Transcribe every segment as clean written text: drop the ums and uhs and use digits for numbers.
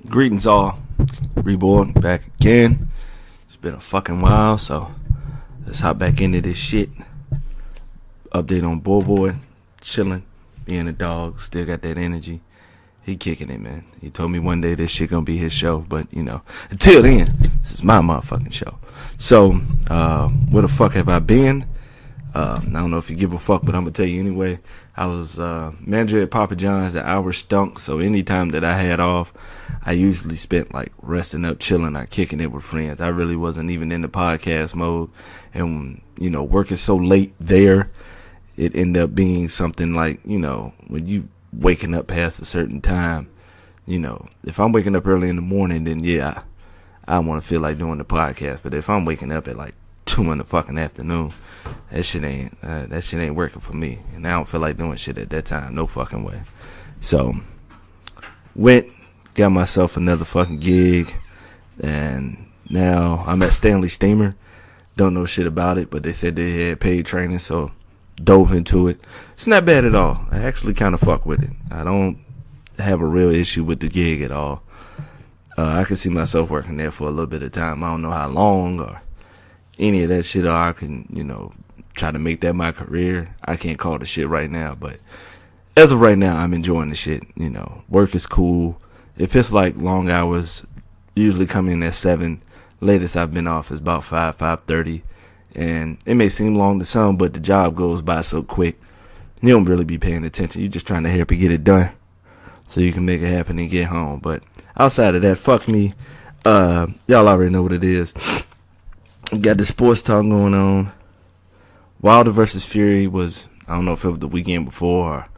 Greetings all, reborG back again. It's been a fucking while, so let's hop back into this shit. Update on boy, chilling, being a dog, still got that energy. He kicking it, man. He told me one day this shit gonna be his show, but until then, this is my motherfucking show. So, where the fuck have I been? I don't know if you give a fuck, but I'm gonna tell you anyway. I was manager at Papa John's. The hours stunk, so anytime that I had off, I usually spent like resting up, chilling, or kicking it with friends. I really wasn't even in the podcast mode, and working so late there, it ended up being something like when you waking up past a certain time. If I'm waking up early in the morning, then yeah, I want to feel like doing the podcast. But if I'm waking up at like 2 in the fucking afternoon, that shit ain't working for me, and I don't feel like doing shit at that time, no fucking way. So got myself another fucking gig, and now I'm at Stanley Steamer. Don't know shit about it, but they said they had paid training, so dove into it. It's not bad at all. I actually kind of fuck with it. I don't have a real issue with the gig at all. I can see myself working there for a little bit of time. I don't know how long or any of that shit, or I can, try to make that my career. I can't call the shit right now, but as of right now, I'm enjoying the shit. Work is cool. If it's like long hours, usually come in at 7. Latest I've been off is about 5:30, and it may seem long to some, but the job goes by so quick, you don't really be paying attention. You're just trying to help it get it done so you can make it happen and get home. But outside of that, fuck me. Y'all already know what it is. Got the sports talk going on. Wilder versus Fury was, I don't know if it was the weekend before, or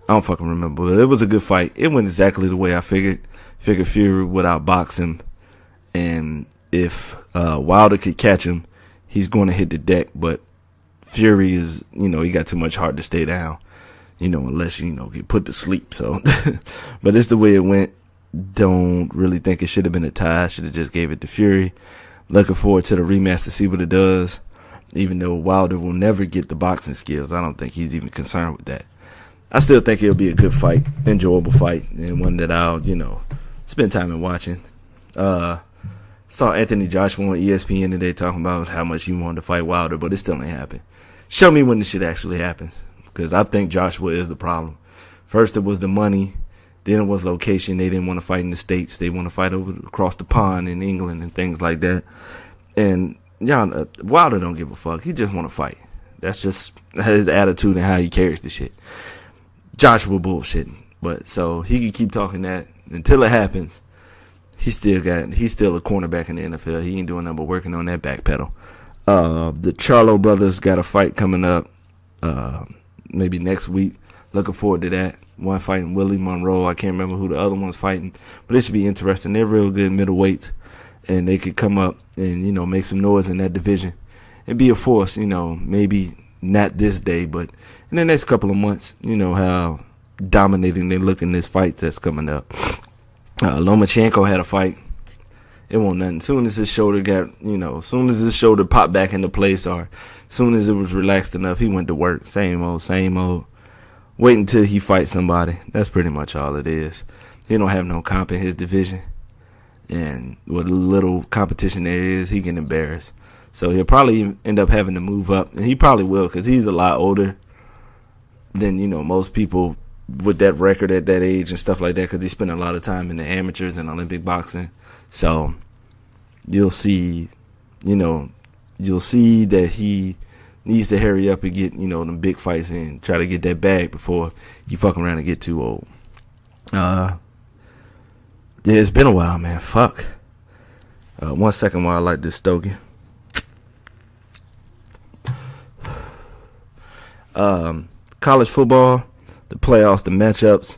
I don't fucking remember, but it was a good fight. It went exactly the way I figured. Figured Fury would outbox him, and if Wilder could catch him, he's going to hit the deck. But Fury is, he got too much heart to stay down, unless get put to sleep. So, but it's the way it went. Don't really think it should have been a tie. Should have just gave it to Fury. Looking forward to the rematch to see what it does. Even though Wilder will never get the boxing skills, I don't think he's even concerned with that. I still think it'll be a good fight, enjoyable fight, and one that I'll, spend time in watching. Saw Anthony Joshua on ESPN today talking about how much he wanted to fight Wilder, but it still ain't happened. Show me when this shit actually happens, because I think Joshua is the problem. First it was the money, then it was location. They didn't want to fight in the States. They want to fight across the pond in England and things like that. And Wilder don't give a fuck. He just want to fight. That's just his attitude and how he carries the shit. Joshua bullshitting. But so he can keep talking that until it happens. He's still a cornerback in the NFL. He ain't doing nothing but working on that back pedal. The Charlo brothers got a fight coming up maybe next week. Looking forward to that. One fighting Willie Monroe. I can't remember who the other one's fighting, but it should be interesting. They're real good middleweights, and they could come up and make some noise in that division and be a force. Maybe not this day, but in the next couple of months. How dominating they look in this fight that's coming up. Lomachenko had a fight. It wasn't nothing. Soon as his shoulder soon as his shoulder popped back into place, or soon as it was relaxed enough, he went to work. Same old. Wait until he fights somebody. That's pretty much all it is. He don't have no comp in his division, and what little competition there is, he can embarrass. So he'll probably end up having to move up, and he probably will, because he's a lot older than most people with that record at that age and stuff like that, because he spent a lot of time in the amateurs and Olympic boxing. So you'll see that he needs to hurry up and get them big fights in, try to get that bag before you fuck around and get too old. Yeah, it's been a while, man. Fuck. 1 second while I light this stogie. College football, the playoffs, the matchups: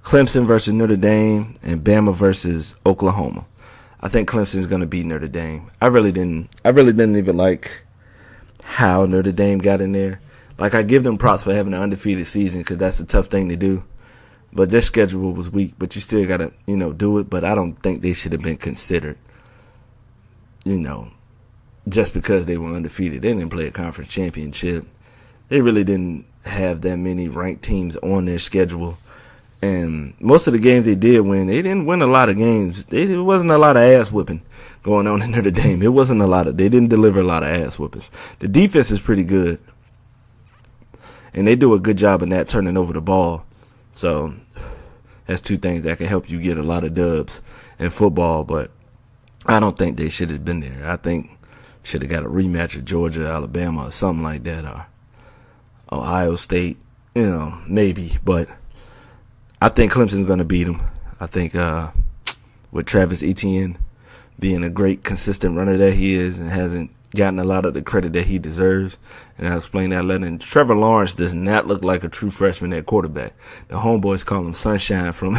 Clemson versus Notre Dame and Bama versus Oklahoma. I think Clemson's gonna beat Notre Dame. I really didn't even like how Notre Dame got in there. Like, I give them props for having an undefeated season, because that's a tough thing to do. But their schedule was weak, but you still gotta, do it. But I don't think they should have been considered, just because they were undefeated. They didn't play a conference championship. They really didn't have that many ranked teams on their schedule. And most of the games they did win, they didn't win a lot of games. It wasn't a lot of ass whipping going on in Notre Dame. It wasn't a lot of. They didn't deliver a lot of ass whippings. The defense is pretty good, and they do a good job of not turning over the ball. So that's two things that can help you get a lot of dubs in football. But I don't think they should have been there. I think should have got a rematch of Georgia, Alabama, or something like that, or Ohio State. Maybe, but I think Clemson's going to beat them. I think with Travis Etienne being a great, consistent runner that he is and hasn't gotten a lot of the credit that he deserves, and I'll explain that later. And Trevor Lawrence does not look like a true freshman at quarterback. The homeboys call him Sunshine from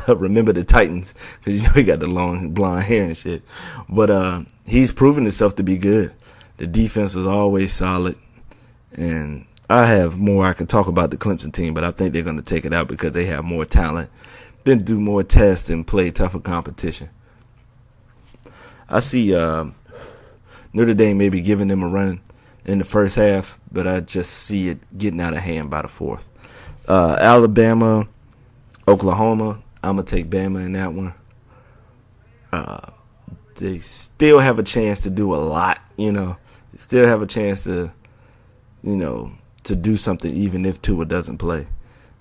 Remember the Titans, because he got the long blonde hair and shit. But he's proven himself to be good. The defense was always solid, and I have more I can talk about the Clemson team, but I think they're going to take it out because they have more talent, then do more tests and play tougher competition. I see Notre Dame maybe giving them a run in the first half, but I just see it getting out of hand by the fourth. Alabama, Oklahoma, I'm going to take Bama in that one. They still have a chance to do a lot, They still have a chance to, to do something even if Tua doesn't play.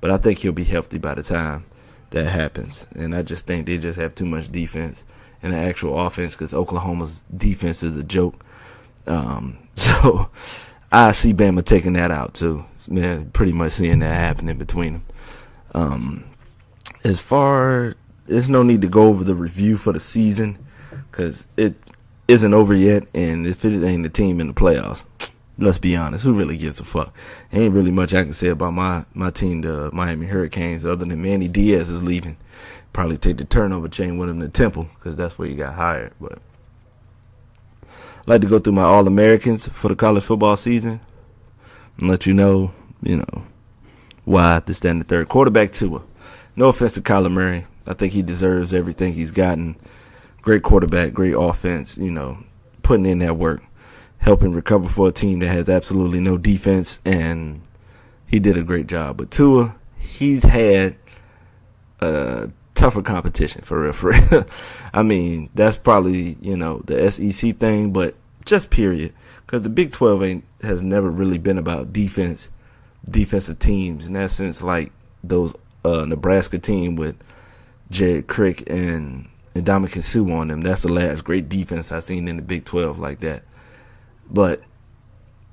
But I think he'll be healthy by the time that happens. And I just think they just have too much defense and an actual offense because Oklahoma's defense is a joke. So I see Bama taking that out too. Man, pretty much seeing that happening between them. As far, there's no need to go over the review for the season because it isn't over yet. And if it ain't the team in the playoffs, let's be honest, who really gives a fuck? Ain't really much I can say about my team, the Miami Hurricanes, other than Manny Diaz is leaving. Probably take the turnover chain with him to Temple because that's where he got hired. But I'd like to go through my All-Americans for the college football season and let you know, why this, that, and the third. Quarterback Tua. No offense to Kyler Murray. I think he deserves everything he's gotten. Great quarterback, great offense, putting in that work, helping recover for a team that has absolutely no defense, and he did a great job. But Tua, he's had tougher competition, for real. I mean, that's probably, the SEC thing, but just period. Because the Big 12 has never really been about defensive teams. In that sense, like those Nebraska team with Jared Crick and Ndamukong Suh on them. That's the last great defense I've seen in the Big 12 like that. But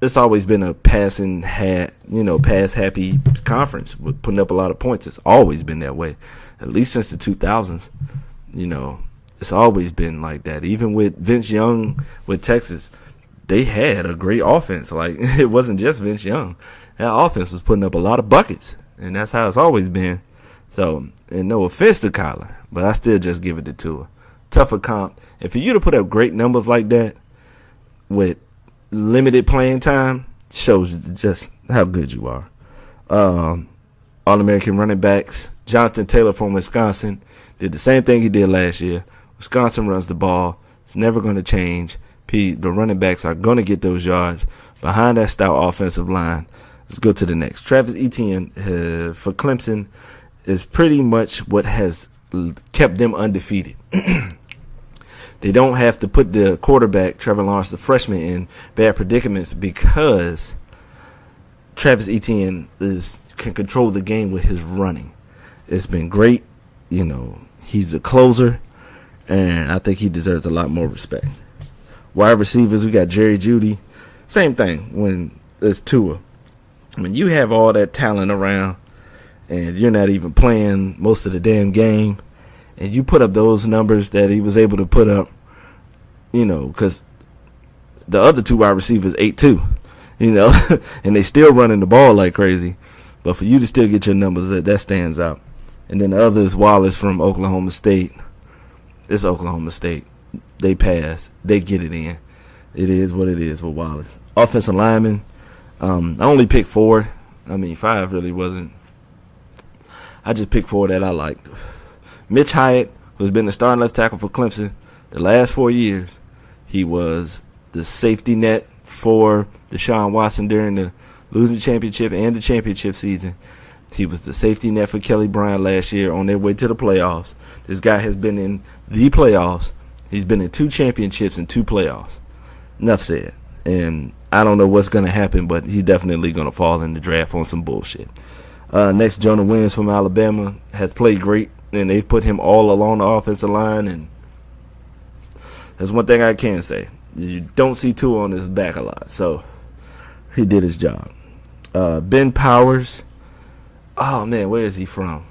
it's always been a pass happy conference with putting up a lot of points. It's always been that way, at least since the 2000s. It's always been like that. Even with Vince Young with Texas, they had a great offense. Like, it wasn't just Vince Young. That offense was putting up a lot of buckets, and that's how it's always been. So, and no offense to Kyler, but I still just give it to Tua. Tougher comp. And for you to put up great numbers like that with limited playing time shows just how good you are. All-American running backs. Jonathan Taylor from Wisconsin did the same thing he did last year. Wisconsin runs the ball. It's never going to change. The running backs are going to get those yards behind that stout offensive line. Let's go to the next. Travis Etienne for Clemson is pretty much what has kept them undefeated. They don't have to put the quarterback, Trevor Lawrence, the freshman, in bad predicaments because Travis Etienne can control the game with his running. It's been great. He's a closer, and I think he deserves a lot more respect. Wide receivers, we got Jerry Jeudy. Same thing when it's Tua. When you have all that talent around and you're not even playing most of the damn game, and you put up those numbers that he was able to put up, because the other two wide receivers ate too, and they still running the ball like crazy. But for you to still get your numbers, that stands out. And then the other is Wallace from Oklahoma State. It's Oklahoma State. They pass. They get it in. It is what it is with Wallace. Offensive lineman. I only picked 4. 5 really wasn't. I just picked 4 that I liked. Mitch Hyatt, who's been the starting left tackle for Clemson the last 4 years. He was the safety net for Deshaun Watson during the losing championship and the championship season. He was the safety net for Kelly Bryant last year on their way to the playoffs. This guy has been in the playoffs. He's been in 2 championships and 2 playoffs. Enough said. And I don't know what's going to happen, but he's definitely going to fall in the draft on some bullshit. Next, Jonah Williams from Alabama has played great, and they've put him all along the offensive line, and that's one thing I can say. You don't see Tua on his back a lot, so he did his job. Ben Powers. Oh, man, where is he from?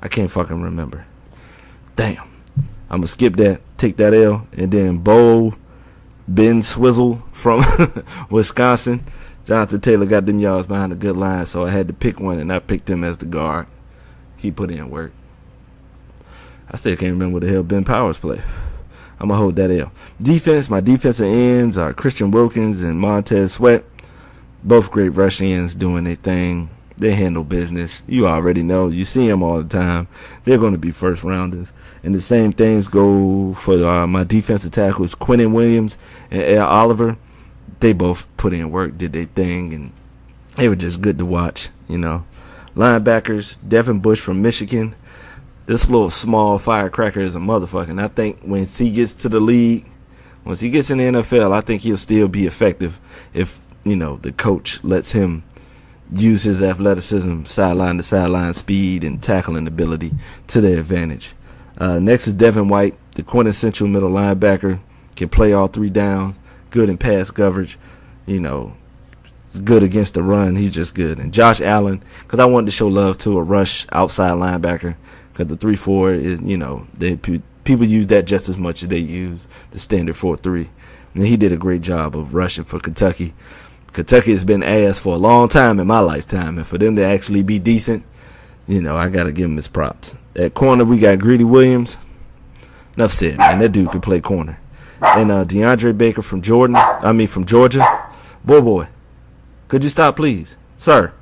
I can't fucking remember. Damn. I'm going to skip that, take that L, and then Ben Swizzle from Wisconsin. Jonathan Taylor got them yards behind a good line, so I had to pick one, and I picked him as the guard. He put in work. I still can't remember what the hell Ben Powers played. I'm going to hold that L. Defense, my defensive ends are Christian Wilkins and Montez Sweat. Both great rush ends doing their thing. They handle business. You already know. You see them all the time. They're going to be first rounders. And the same things go for my defensive tackles, Quentin Williams and Al Oliver. They both put in work, did their thing, and they were just good to watch, you know. Linebackers, Devin Bush from Michigan. This little small firecracker is a motherfucker. And I think once he gets to the league, once he gets in the NFL, I think he'll still be effective if, you know, the coach lets him use his athleticism, sideline to sideline speed, and tackling ability to their advantage. Next is Devin White, the quintessential middle linebacker, can play all 3 downs, good in pass coverage, you know, good against the run. He's just good. And Josh Allen, because I wanted to show love to a rush outside linebacker, because the 3-4 is, you know, people use that just as much as they use the standard 4-3. And he did a great job of rushing for Kentucky. Kentucky has been ass for a long time in my lifetime, and for them to actually be decent, you know, I got to give them his props. At corner, we got Greedy Williams. Enough said, man. That dude can play corner. And DeAndre Baker from Georgia. Boy, could you stop, please? Sir,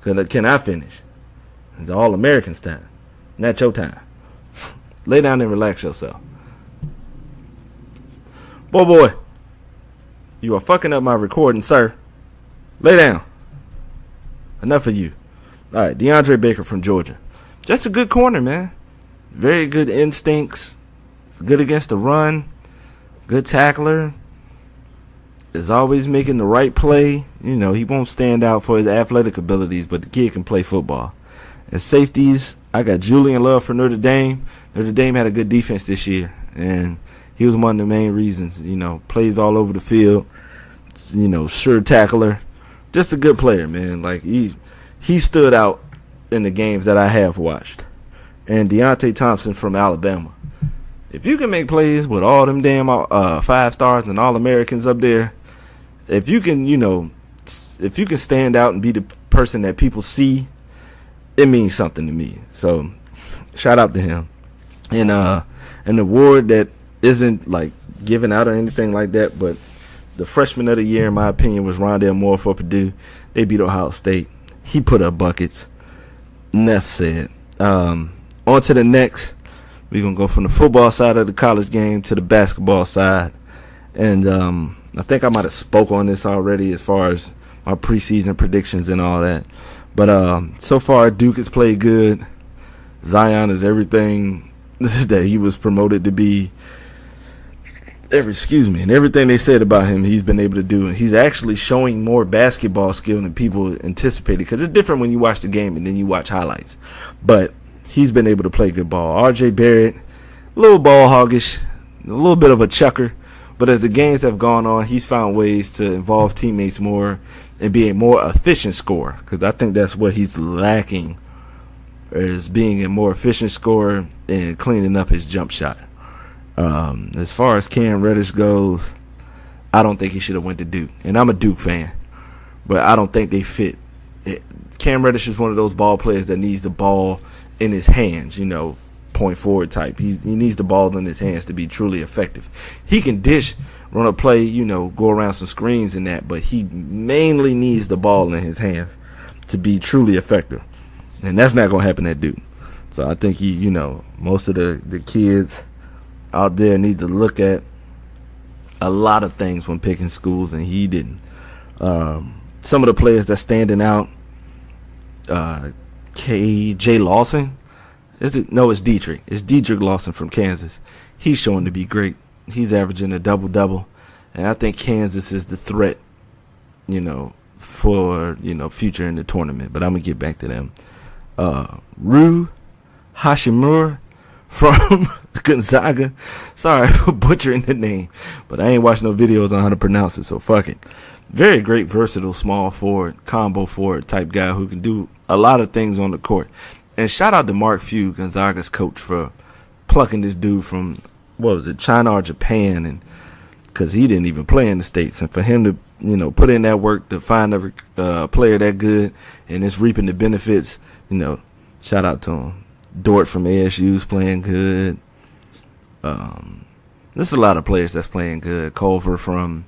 can I finish? It's All-Americans time. Not your time. Lay down and relax yourself. Boy. You are fucking up my recording, sir. Lay down. Enough of you. All right, DeAndre Baker from Georgia. Just a good corner, man. Very good instincts. Good against the run. Good tackler. Is always making the right play. You know, he won't stand out for his athletic abilities, but the kid can play football. And safeties, I got Julian Love for Notre Dame. Notre Dame had a good defense this year, and he was one of the main reasons. You know, plays all over the field. You know, sure tackler. Just a good player, man. Like, he stood out in the games that I have watched. And Deontay Thompson from Alabama. If you can make plays with all them damn 5 stars and All-Americans up there, if you can, you know, if you can stand out and be the person that people see, it means something to me. So, shout out to him. And an award that isn't like given out or anything like that, but the freshman of the year, in my opinion, was Rondale Moore for Purdue. They beat Ohio State. He put up buckets. Enough said. On to the next. We're going to go from the football side of the college game to the basketball side. And I think I might have spoke on this already as far as my preseason predictions and all that. But so far, Duke has played good. Zion is everything that he was promoted to be. And everything they said about him, he's been able to do. And he's actually showing more basketball skill than people anticipated, because it's different when you watch the game and then you watch highlights. But he's been able to play good ball. R.J. Barrett, a little ball hoggish, a little bit of a chucker. But as the games have gone on, he's found ways to involve teammates more and be a more efficient scorer, because I think that's what he's lacking, is being a more efficient scorer and cleaning up his jump shot. As far as Cam Reddish goes, I don't think he should have went to Duke. And I'm a Duke fan, but I don't think they fit. Cam Reddish is one of those ball players that needs the ball in his hands, you know, point forward type. He needs the ball in his hands to be truly effective. He can dish, run a play, you know, go around some screens and that, but he mainly needs the ball in his hands to be truly effective. And that's not going to happen at Duke. So I think you know, most of the kids out there need to look at a lot of things when picking schools, and he didn't. Some of the players that's standing out, KJ Lawson. No, it's Dietrich. It's Dietrich Lawson from Kansas. He's showing to be great. He's averaging a double-double. And I think Kansas is the threat, for, future in the tournament. But I'm going to get back to them. Ryu Hashimura from Gonzaga. Sorry for butchering the name. But I ain't watched no videos on how to pronounce it, so fuck it. Very great, versatile, small forward, combo forward type guy who can do a lot of things on the court. And shout out to Mark Few, Gonzaga's coach, for plucking this dude from, China or Japan, and because he didn't even play in the States. And for him to, put in that work to find a player that good and it's reaping the benefits, shout out to him. Dort from ASU's playing good. There's a lot of players that's playing good. Culver from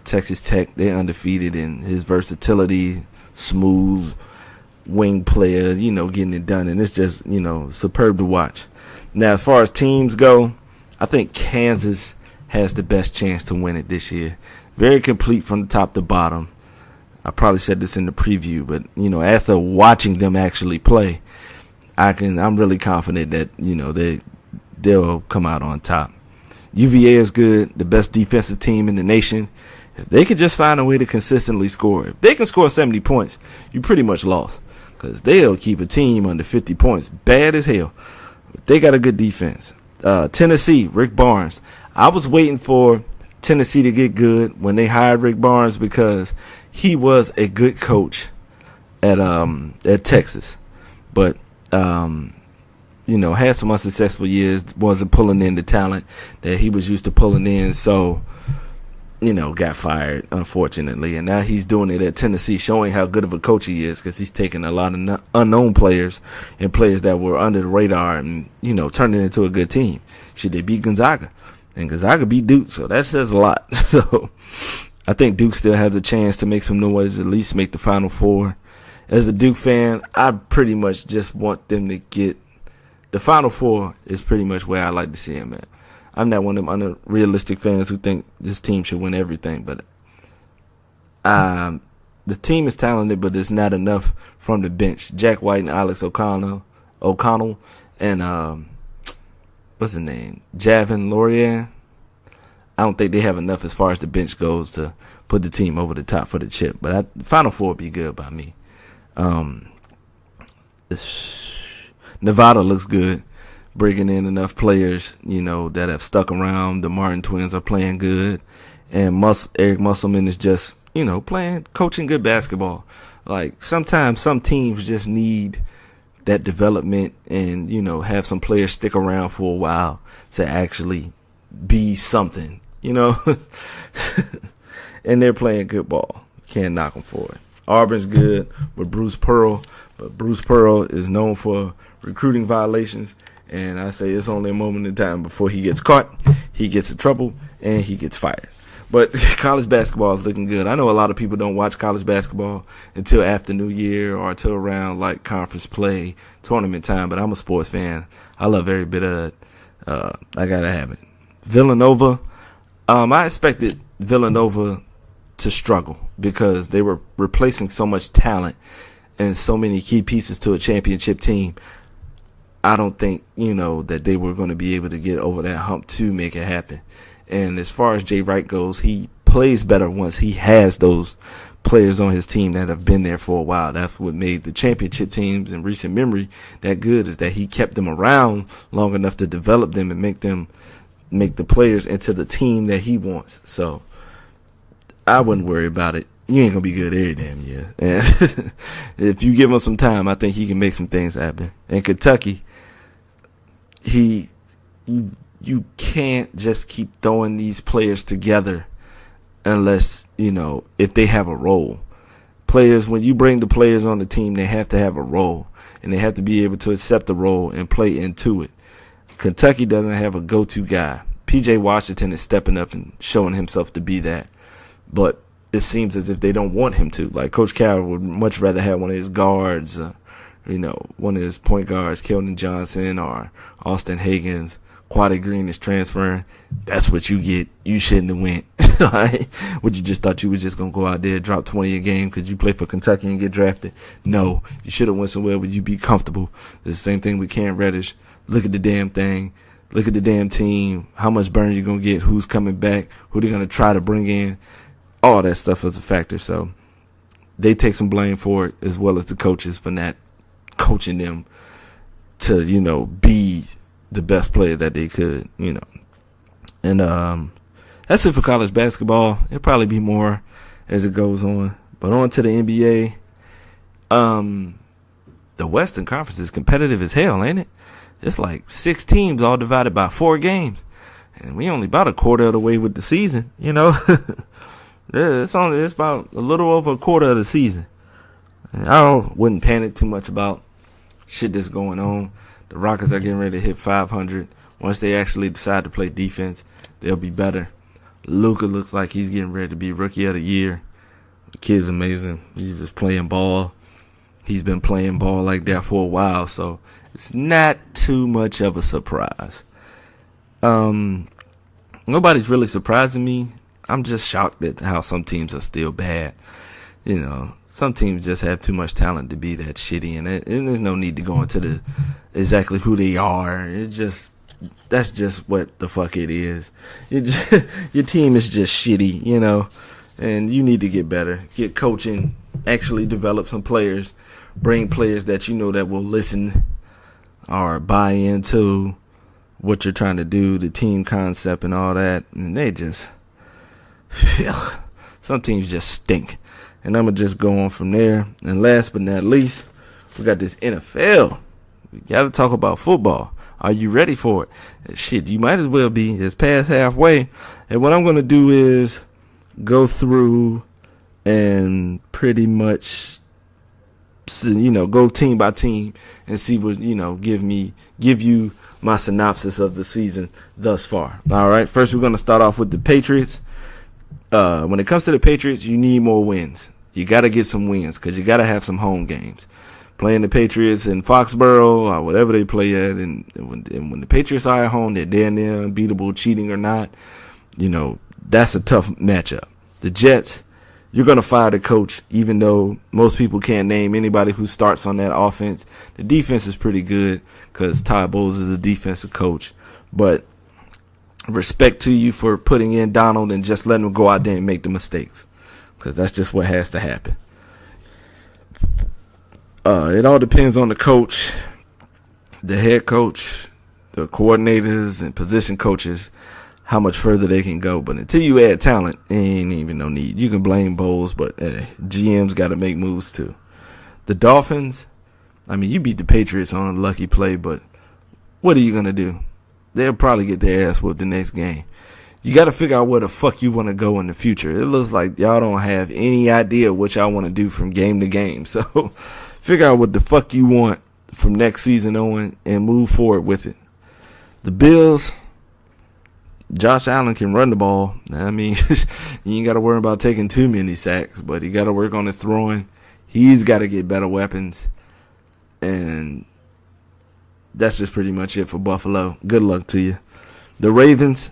Texas Tech, they're undefeated in his versatility, smooth wing player, getting it done. And it's just, superb to watch. Now, as far as teams go, I think Kansas has the best chance to win it this year. Very complete from the top to bottom. I probably said this in the preview, but, after watching them actually play, I'm really confident that, they'll come out on top. UVA is good, the best defensive team in the nation. If they could just find a way to consistently score, if they can score 70 points, you pretty much lost. Because they'll keep a team under 50 points. Bad as hell. But they got a good defense. Tennessee, Rick Barnes. I was waiting for Tennessee to get good when they hired Rick Barnes because he was a good coach at Texas. But, had some unsuccessful years, wasn't pulling in the talent that he was used to pulling in. So, got fired, unfortunately. And now he's doing it at Tennessee, showing how good of a coach he is because he's taking a lot of unknown players and players that were under the radar and, turned it into a good team. Should they beat Gonzaga? And Gonzaga beat Duke, so that says a lot. So I think Duke still has a chance to make some noise, at least make the Final Four. As a Duke fan, I pretty much just want them to get the Final Four is pretty much where I like to see them at. I'm not one of them unrealistic fans who think this team should win everything, but the team is talented, but it's not enough from the bench. Jack White and Alex O'Connell, and what's his name? Javin Laurier. I don't think they have enough as far as the bench goes to put the team over the top for the chip. But the Final Four would be good by me. Nevada looks good, bringing in enough players, that have stuck around. The Martin twins are playing good, and Eric Musselman is just, coaching good basketball. Like, sometimes some teams just need that development and, have some players stick around for a while to actually be something, and they're playing good ball. Can't knock them for it. Auburn's good with Bruce Pearl, but Bruce Pearl is known for recruiting violations, and I say it's only a moment in time before he gets caught, he gets in trouble, and he gets fired. But college basketball is looking good. I know a lot of people don't watch college basketball until after New Year or until around like conference play, tournament time, but I'm a sports fan. I love every bit of it. I gotta have it. Villanova, I expected Villanova to struggle because they were replacing so much talent and so many key pieces to a championship team. I don't think, that they were going to be able to get over that hump to make it happen. And as far as Jay Wright goes, he plays better once he has those players on his team that have been there for a while. That's what made the championship teams in recent memory that good, is that he kept them around long enough to develop them and make the players into the team that he wants. So I wouldn't worry about it. You ain't going to be good every damn year. And if you give him some time, I think he can make some things happen. And Kentucky, you can't just keep throwing these players together unless, if they have a role. Players, when you bring the players on the team, they have to have a role, and they have to be able to accept the role and play into it. Kentucky doesn't have a go-to guy. P.J. Washington is stepping up and showing himself to be that, but it seems as if they don't want him to. Like, Coach Cal would much rather have one of his guards, one of his point guards, Keldon Johnson or Austin Higgins. Quaddy Green is transferring. That's what you get. You shouldn't have went. Right? What, you just thought you was just going to go out there, drop 20 a game because you play for Kentucky and get drafted? No. You should have went somewhere where you be comfortable. The same thing with Cam Reddish. Look at the damn thing. Look at the damn team. How much burn you going to get? Who's coming back? Who they're going to try to bring in? All that stuff is a factor. So they take some blame for it, as well as the coaches for not coaching them to, be the best player that they could, And that's it for college basketball. It'll probably be more as it goes on. But on to the NBA. The Western Conference is competitive as hell, ain't it? It's like 6 teams all divided by 4 games. And we only about a quarter of the way with the season, It's about a little over a quarter of the season. I wouldn't panic too much about shit that's going on. The Rockets are getting ready to hit 500. Once they actually decide to play defense, they'll be better. Luka looks like he's getting ready to be Rookie of the Year. The kid's amazing. He's just playing ball. He's been playing ball like that for a while, so it's not too much of a surprise. Nobody's really surprising me. I'm just shocked at how some teams are still bad. Some teams just have too much talent to be that shitty, and there's no need to go into exactly who they are. That's just what the fuck it is. Your team is just shitty, and you need to get better. Get coaching, actually develop some players, bring players that that will listen or buy into what you're trying to do, the team concept and all that. And they just, some teams just stink. And I'm going to just go on from there. And last but not least, we got this NFL. We got to talk about football. Are you ready for it? Shit, you might as well be. It's past halfway. And what I'm going to do is go through and pretty much, go team by team and see what, give you my synopsis of the season thus far. All right. First, we're going to start off with the Patriots. When it comes to the Patriots, you need more wins. You got to get some wins because you got to have some home games. Playing the Patriots in Foxborough or whatever they play at, and when the Patriots are at home, they're damn near unbeatable, cheating or not. That's a tough matchup. The Jets, you're going to fire the coach, even though most people can't name anybody who starts on that offense. The defense is pretty good because Todd Bowles is a defensive coach. But respect to you for putting in Donald and just letting him go out there and make the mistakes, because that's just what has to happen. It all depends on the coach, the head coach, the coordinators, and position coaches, how much further they can go. But until you add talent, ain't even no need. You can blame Bowles, but GM's got to make moves too. The Dolphins, you beat the Patriots on a lucky play, but what are you going to do? They'll probably get their ass whooped the next game. You got to figure out where the fuck you want to go in the future. It looks like y'all don't have any idea what y'all want to do from game to game. So figure out what the fuck you want from next season on and move forward with it. The Bills, Josh Allen can run the ball. You ain't got to worry about taking too many sacks, but you got to work on his throwing. He's got to get better weapons. And that's just pretty much it for Buffalo. Good luck to you. The Ravens,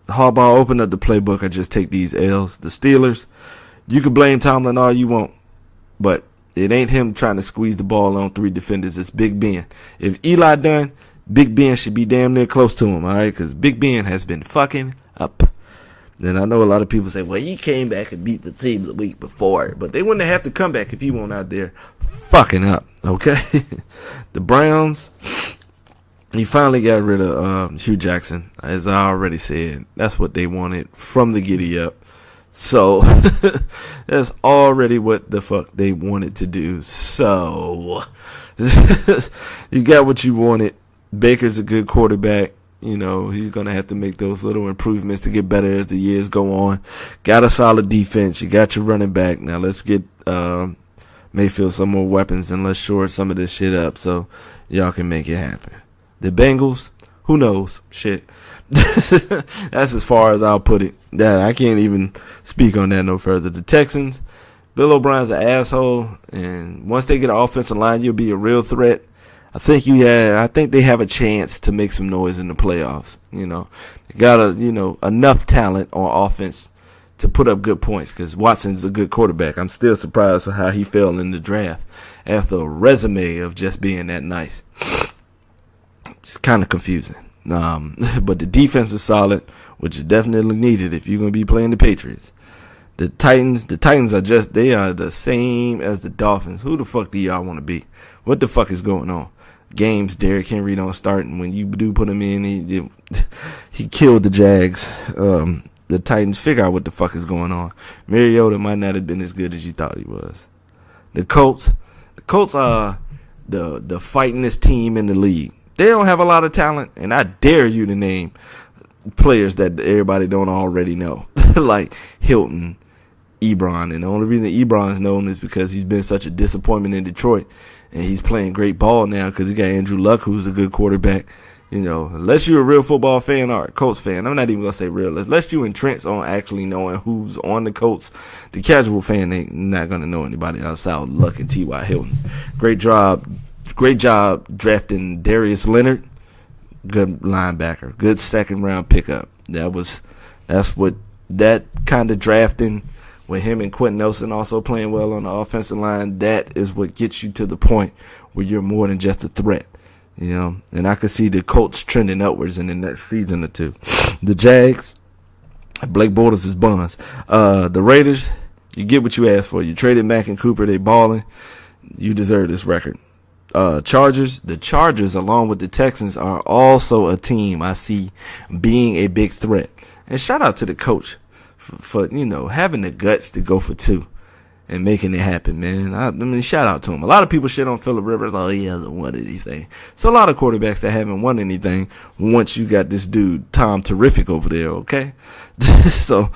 Harbaugh opened up the playbook. I just take these L's. The Steelers, you can blame Tomlin all you want, but it ain't him trying to squeeze the ball on 3 defenders. It's Big Ben. If Eli done, Big Ben should be damn near close to him, all right? Because Big Ben has been fucking up. Then I know a lot of people say, well, he came back and beat the team the week before. But they wouldn't have to come back if he went out there fucking up, okay? The Browns, he finally got rid of Hugh Jackson. As I already said, that's what they wanted from the giddy up. So that's already what the fuck they wanted to do. So you got what you wanted. Baker's a good quarterback. He's going to have to make those little improvements to get better as the years go on. Got a solid defense. You got your running back. Now let's get Mayfield some more weapons and let's shore some of this shit up so y'all can make it happen. The Bengals, who knows? Shit. That's as far as I'll put it. I can't even speak on that no further. The Texans, Bill O'Brien's an asshole, and once they get an offensive line, you'll be a real threat. I think they have a chance to make some noise in the playoffs. They got enough talent on offense to put up good points because Watson's a good quarterback. I'm still surprised for how he fell in the draft after a resume of just being that nice. It's kind of confusing. But the defense is solid, which is definitely needed if you're going to be playing the Patriots. The Titans they are the same as the Dolphins. Who the fuck do y'all want to be? What the fuck is going on? Games Derrick Henry don't start, and when you do put him in, he killed the Jags. The Titans figure out what the fuck is going on. Mariota might not have been as good as you thought he was. The Colts are the fightingest team in the league. They don't have a lot of talent, and I dare you to name players that everybody don't already know, like Hilton, Ebron. And the only reason Ebron is known is because he's been such a disappointment in Detroit, and he's playing great ball now because he got Andrew Luck, who's a good quarterback. You know, unless you're a real football fan or a Colts fan, I'm not even going to say real, unless you entrenched on actually knowing who's on the Colts, the casual fan ain't not going to know anybody outside of Luck and T.Y. Hilton. Great job drafting Darius Leonard, good linebacker, good second round pickup. That kind of drafting with him and Quentin Nelson also playing well on the offensive line, that is what gets you to the point where you're more than just a threat. You know, and I could see the Colts trending upwards in the next season or two. The Jags, Blake Bortles is buns. The Raiders, you get what you asked for. You traded Mack and Cooper, they balling. You deserve this record. The Chargers, along with the Texans, are also a team I see being a big threat. And shout out to the coach for having the guts to go for 2 and making it happen, man. I mean, shout out to him. A lot of people shit on Phillip Rivers. Oh, he hasn't won anything. So a lot of quarterbacks that haven't won anything once you got this dude, Tom Terrific, over there, okay? So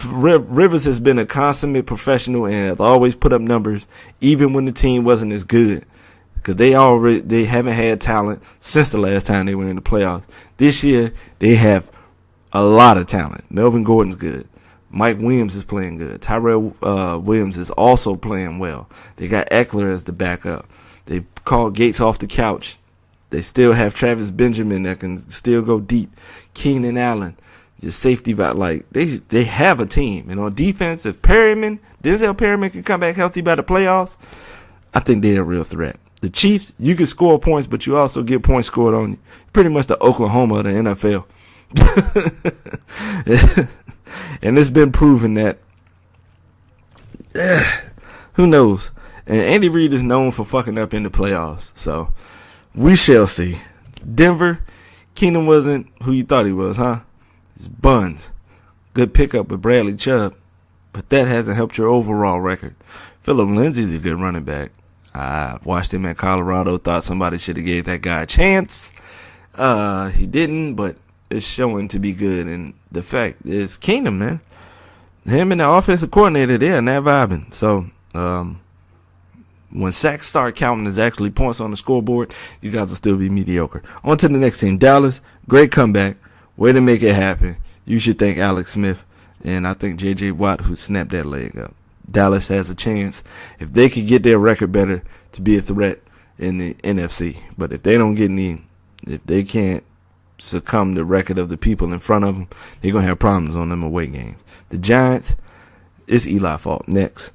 Rivers has been a consummate professional and has always put up numbers, even when the team wasn't as good. Because they haven't had talent since the last time they went in the playoffs. This year, they have a lot of talent. Melvin Gordon's good. Mike Williams is playing good. Tyrell Williams is also playing well. They got Eckler as the backup. They called Gates off the couch. They still have Travis Benjamin that can still go deep. Keenan Allen, your safety back. Like they have a team. And on defense, if Denzel Perryman can come back healthy by the playoffs, I think they're a real threat. The Chiefs, you can score points, but you also get points scored on you. Pretty much the Oklahoma of the NFL. And it's been proven that who knows? And Andy Reid is known for fucking up in the playoffs. So we shall see. Denver, Keenum wasn't who you thought he was, huh? It's buns. Good pickup with Bradley Chubb. But that hasn't helped your overall record. Phillip Lindsay's a good running back. I watched him at Colorado. Thought somebody should have gave that guy a chance. He didn't, but it's showing to be good. And the fact is, Keenum, man, him and the offensive coordinator, they are not vibing. So when sacks start counting as actually points on the scoreboard, you guys will still be mediocre. On to the next team. Dallas, great comeback. Way to make it happen. You should thank Alex Smith. And I think J.J. Watt, who snapped that leg up. Dallas has a chance, if they could get their record better, to be a threat in the NFC. But if they don't get if they can't succumb to the record of the people in front of them, they're going to have problems on them away games. The Giants, it's Eli's fault. Next.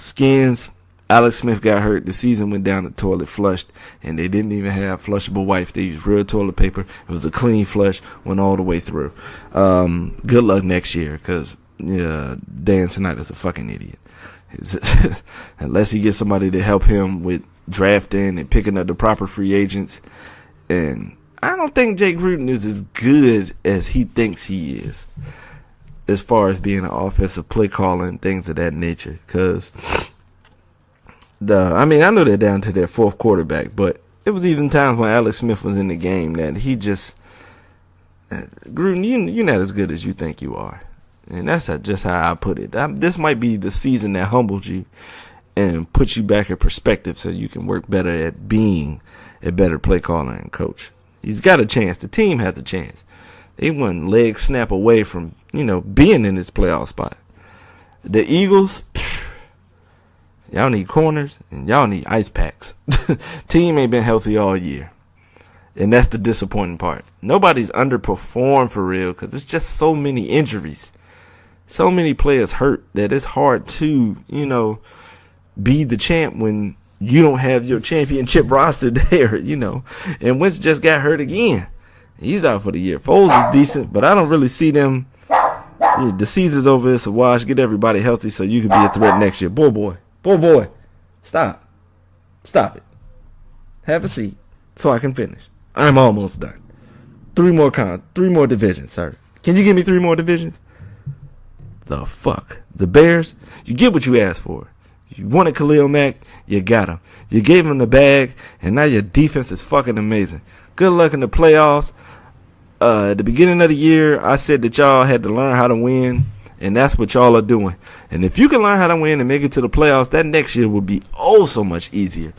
Skins, Alex Smith got hurt. The season went down the toilet, flushed, and they didn't even have flushable wipes. They used real toilet paper. It was a clean flush, went all the way through. Good luck next year, because Dan Snyder's a fucking idiot. Unless he gets somebody to help him with drafting and picking up the proper free agents. And I don't think Jake Gruden is as good as he thinks he is, as far as being an offensive play caller and things of that nature. Because I know they're down to their fourth quarterback, but it was even times when Alex Smith was in the game that he just Gruden, you're not as good as you think you are. And that's just how I put it. This might be the season that humbles you and puts you back in perspective so you can work better at being a better play caller and coach. He's got a chance. The team has a chance. They one leg snap away from, being in this playoff spot. The Eagles, y'all need corners and y'all need ice packs. Team ain't been healthy all year. And that's the disappointing part. Nobody's underperformed for real because it's just so many injuries. so many players hurt that it's hard to, be the champ when you don't have your championship roster there, And Wentz just got hurt again. He's out for the year. Foles is decent, but I don't really see them. Yeah, the season's over. It's a wash. Get everybody healthy so you can be a threat next year. Boy. Stop it. Have a seat so I can finish. I'm almost done. Three more divisions, sir. Can you give me 3 more divisions? The fuck? The Bears? You get what you asked for. You wanted Khalil Mack, you got him. You gave him the bag, and now your defense is fucking amazing. Good luck in the playoffs. At the beginning of the year, I said that y'all had to learn how to win, and that's what y'all are doing. And if you can learn how to win and make it to the playoffs, that next year will be oh so much easier.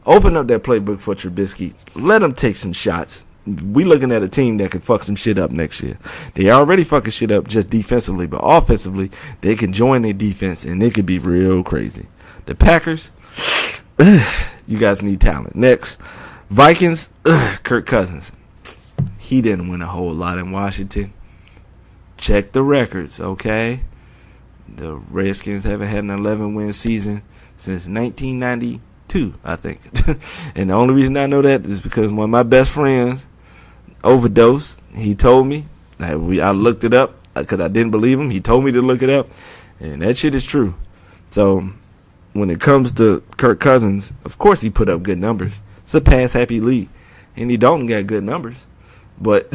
Open up that playbook for Trubisky. Let him take some shots. We looking at a team that can fuck some shit up next year. They already fucking shit up just defensively, but offensively, they can join their defense, and it could be real crazy. The Packers, you guys need talent. Next, Vikings, Kirk Cousins. He didn't win a whole lot in Washington. Check the records, okay? The Redskins haven't had an 11-win season since 1992, I think. And the only reason I know that is because one of my best friends overdosed. He told me. I looked it up because I didn't believe him. He told me to look it up, and that shit is true. So when it comes to Kirk Cousins, of course he put up good numbers. It's a pass-happy league. Andy Dalton got good numbers. But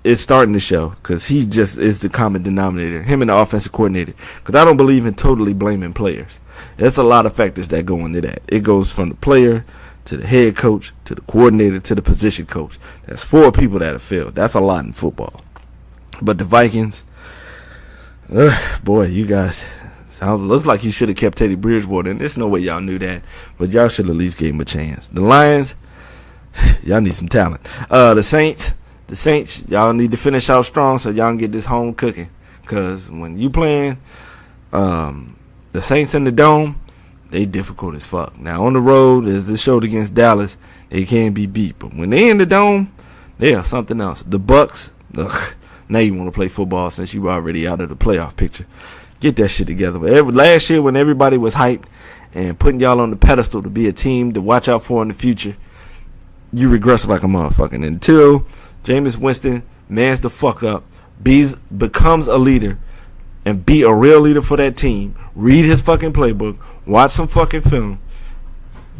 it's starting to show because he just is the common denominator, him and the offensive coordinator. Because I don't believe in totally blaming players. There's a lot of factors that go into that. It goes from the player to the head coach to the coordinator to the position coach. That's 4 people that have failed. That's a lot in football. But the Vikings, boy, you guys, looks like you should have kept Teddy Bridgewater. And there's no way y'all knew that. But y'all should at least give him a chance. The Lions, y'all need some talent. The Saints, y'all need to finish out strong so y'all can get this home cooking. Because when you playing the Saints in the Dome, they difficult as fuck. Now, on the road, as this showed against Dallas, they can be beat. But when they in the Dome, they are something else. The Bucks, now you want to play football since you were already out of the playoff picture. Get that shit together. Last year when everybody was hyped and putting y'all on the pedestal to be a team to watch out for in the future, you regress like a motherfucker. Until Jameis Winston mans the fuck up, becomes a leader, and be a real leader for that team, read his fucking playbook, watch some fucking film,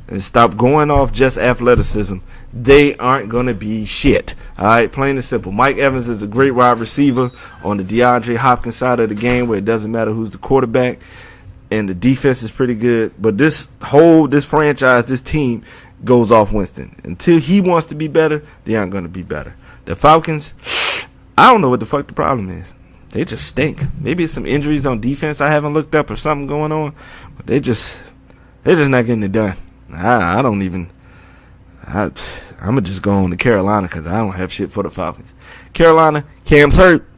and stop going off just athleticism, they aren't going to be shit. All right, plain and simple. Mike Evans is a great wide receiver on the DeAndre Hopkins side of the game where it doesn't matter who's the quarterback, and the defense is pretty good. But this franchise, this team goes off Winston. Until he wants to be better, they aren't going to be better. The Falcons, I don't know what the fuck the problem is. They just stink. Maybe it's some injuries on defense I haven't looked up or something going on. But they're just not getting it done. I'm going to just go on to Carolina because I don't have shit for the Falcons. Carolina, Cam's hurt.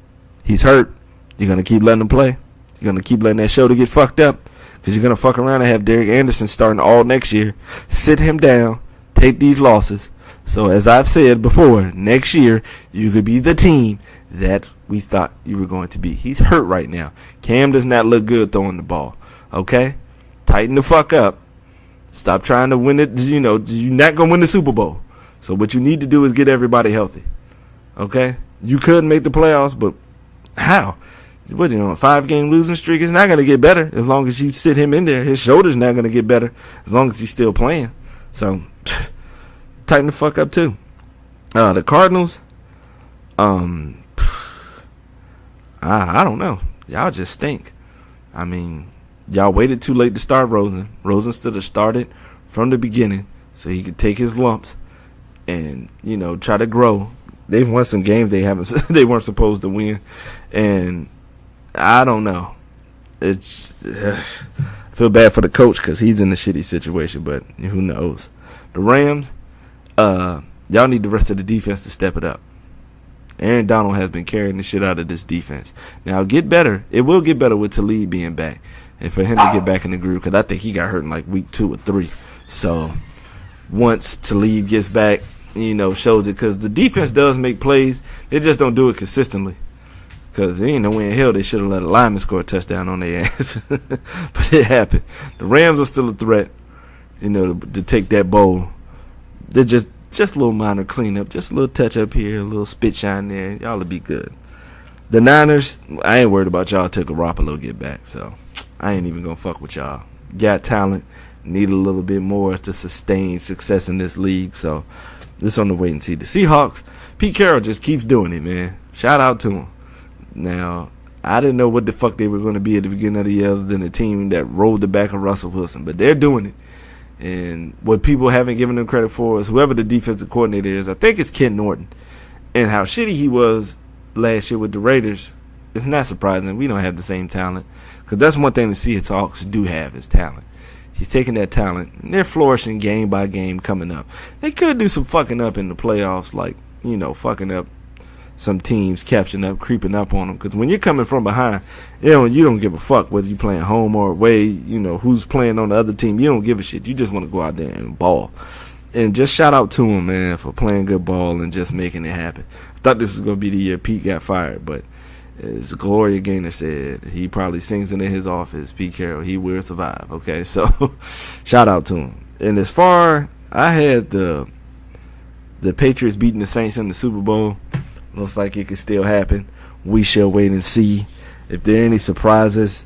He's hurt. You're going to keep letting him play. You're going to keep letting that shoulder get fucked up because you're going to fuck around and have Derek Anderson starting all next year. Sit him down. Take these losses. So as I've said before, next year you could be the team that we thought you were going to be. He's hurt right now. Cam does not look good throwing the ball. Okay? Tighten the fuck up. Stop trying to win it. You're not going to win the Super Bowl. So what you need to do is get everybody healthy. Okay? You could make the playoffs, but how? A 5-game losing streak is not going to get better as long as you sit him in there. His shoulder's not going to get better as long as he's still playing. So tighten the fuck up too. The Cardinals, I don't know. Y'all just stink. I mean, y'all waited too late to start Rosen. Rosen should have started from the beginning so he could take his lumps and, try to grow. They've won some games they weren't supposed to win. And I don't know. I feel bad for the coach because he's in a shitty situation, but who knows. The Rams, y'all need the rest of the defense to step it up. Aaron Donald has been carrying the shit out of this defense. Now, get better. It will get better with Talib being back. And for him to get back in the groove, because I think he got hurt in like week 2 or 3. So, once Talib gets back, shows it. Because the defense does make plays. They just don't do it consistently. Because there ain't no way in hell they should have let a lineman score a touchdown on their ass. But it happened. The Rams are still a threat, to take that bowl. They're just a little minor cleanup, just a little touch up here, a little spit shine there. Y'all will be good. The Niners, I ain't worried about y'all till Garoppolo get back, so I ain't even going to fuck with y'all. Got talent, need a little bit more to sustain success in this league, so this on the wait and see. The Seahawks, Pete Carroll just keeps doing it, man. Shout out to him. Now, I didn't know what the fuck they were going to be at the beginning of the year other than a team that rolled the back of Russell Wilson, but they're doing it. And what people haven't given them credit for is whoever the defensive coordinator is. I think it's Ken Norton. And how shitty he was last year with the Raiders, it's not surprising. We don't have the same talent. Because that's one thing the Seahawks do have is talent. He's taking that talent, and they're flourishing game by game coming up. They could do some fucking up in the playoffs, like, fucking up some teams, catching up, creeping up on them. Because when you're coming from behind, you don't give a fuck whether you're playing home or away, who's playing on the other team. You don't give a shit. You just want to go out there and ball. And just shout out to him, man, for playing good ball and just making it happen. I thought this was going to be the year Pete got fired, but as Gloria Gaynor said, he probably sings in his office, Pete Carroll, he will survive. Okay, so shout out to him. And as far, I had the Patriots beating the Saints in the Super Bowl. Looks like it could still happen. We shall wait and see. If there are any surprises,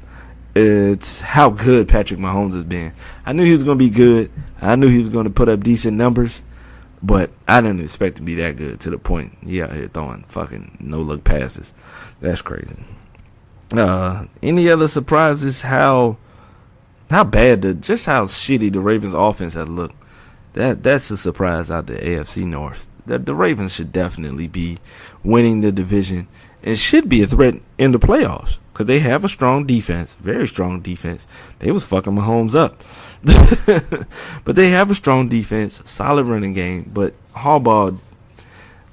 it's how good Patrick Mahomes has been. I knew he was going to be good. I knew he was going to put up decent numbers, but I didn't expect to be that good to the point he out here throwing fucking no-look passes. That's crazy. Any other surprises? How bad, just how shitty the Ravens offense has looked. That's a surprise out the AFC North. The Ravens should definitely be winning the division and should be a threat in the playoffs because they have a strong defense, very strong defense. They was fucking Mahomes up. But they have a strong defense, solid running game. But Harbaugh,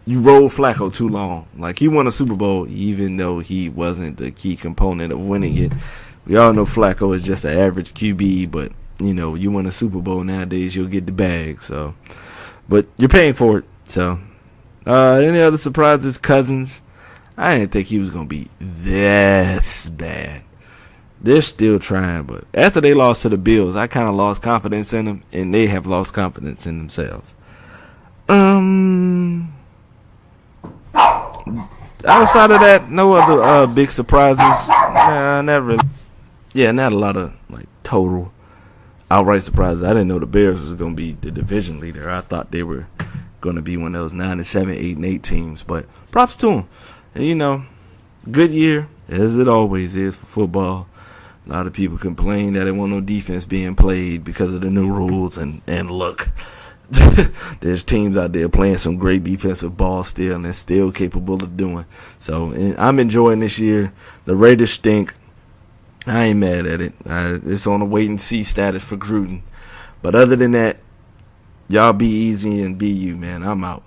you rolled Flacco too long. Like, he won a Super Bowl even though he wasn't the key component of winning it. We all know Flacco is just an average QB, but, you win a Super Bowl nowadays, you'll get the bag. So, but you're paying for it. So, any other surprises? Cousins, I didn't think he was going to be this bad. They're still trying, but after they lost to the Bills, I kind of lost confidence in them, and they have lost confidence in themselves. Outside of that, no other big surprises. Not really. Yeah, not a lot of total outright surprises. I didn't know the Bears was going to be the division leader. I thought they were going to be one of those 9-7, 8-8 teams, but props to them. And, good year, as it always is for football. A lot of people complain that there wasn't no defense being played because of the new rules, and look, there's teams out there playing some great defensive ball still and they're still capable of doing. So I'm enjoying this year. The Raiders stink. I ain't mad at it. It's on a wait and see status for Gruden. But other than that, y'all be easy and be you, man. I'm out.